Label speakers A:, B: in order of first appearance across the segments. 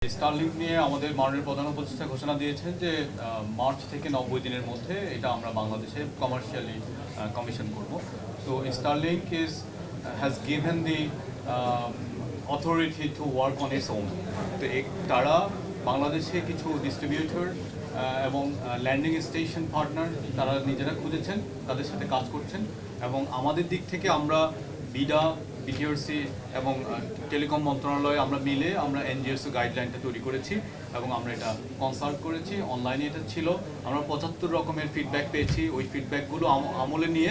A: Starlink নিয়ে আমাদের মাননীয় প্রধান উপদেষ্টা ঘোষণা দিয়েছেন যে মার্চ থেকে 90 দিনের মধ্যে এটা আমরা বাংলাদেশে কমার্শিয়ালি কমিশন করব। তো Starlink has given the authority to work on its own. তো তারা বাংলাদেশে কিছু ডিস্ট্রিবিউটর এবং ল্যান্ডিং স্টেশন পার্টনার তারা নিজেরা খুঁজেছেন, তাদের সাথে কাজ করছেন এবং আমাদের দিক থেকে আমরা বিডা, বিটিআরসি এবং টেলিকম মন্ত্রণালয় আমরা মিলে আমরা এনজিএসও গাইডলাইনটা তৈরি করেছি এবং আমরা এটা কনসাল্ট করেছি। অনলাইনে এটা ছিল, আমরা 75 রকমের ফিডব্যাক পেয়েছি। ওই ফিডব্যাকগুলো আমলে নিয়ে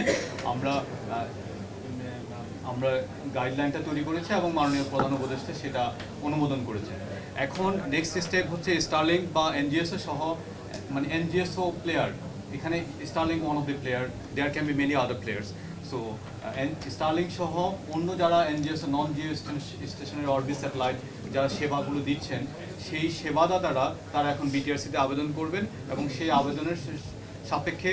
A: আমরা গাইডলাইনটা তৈরি করেছি এবং মাননীয় প্রধান উপদেষ্টা সেটা অনুমোদন করেছে। এখন নেক্সট স্টেপ হচ্ছে স্টারলিংক বা এনজিএসও সহ, মানে এনজিএসও প্লেয়ার, এখানে Starlink one of the player, there can be many other players. So Starlink সহ অন্য যারা এনজিএস নন জিও স্টেশনের অরবিট স্যাটেলাইট যারা সেবাগুলো দিচ্ছেন, সেই সেবাদাতারা তারা এখন বিটিআরসিতে আবেদন করবেন এবং সেই আবেদনের সাপেক্ষে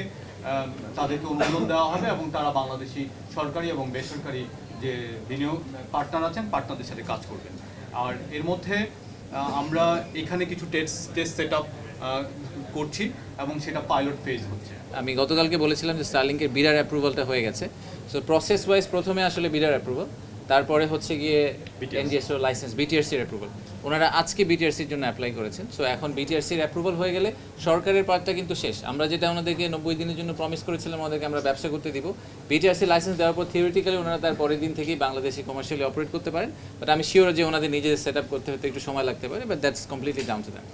A: তাদেরকে অনুমোদন দেওয়া হবে এবং তারা বাংলাদেশি সরকারি এবং বেসরকারি যে বিনিয়োগ পার্টনার আছেন পার্টনারদের সাথে কাজ করবেন। আর এর মধ্যে আমরা এখানে কিছু টেস্ট সেট আপ করছি এবং সেটা পাইলট ফেজ হচ্ছে।
B: আমি গতকালকে বলেছিলাম যে স্টারলিংকের বিডার অ্যাপ্রুভালটা হয়ে গেছে। সো প্রসেস ওয়াইজ প্রথমে আসলে বিডার অ্যাপ্রুভাল, তারপরে হচ্ছে গিয়ে এনজিএসও লাইসেন্স, বিটিআরসির অ্যাপ্রুভাল। ওনারা আজকে বিটিআরসির জন্য অ্যাপ্লাই করেছেন। সো এখন বিটিআরসির অ্যাপ্রুভাল হয়ে গেলে সরকারের পার্টটা কিন্তু শেষ। আমরা যেটা ওনাদেরকে 90 দিনের জন্য প্রমিস করেছিলাম ওনাদেরকে আমরা ব্যবসা করতে দিব, বিটিআরসি লাইসেন্স দেওয়ার পর থিওরিটিক্যালি ওনারা তার পরের দিন থেকেই বাংলাদেশে কমার্শিয়ালি অপারেট করতে পারেন। বাট আমি শিওর যে ওনাদের নিজেদের সেট আপ করতে হতে একটু সময় লাগতে পারে, but that's completely down to them.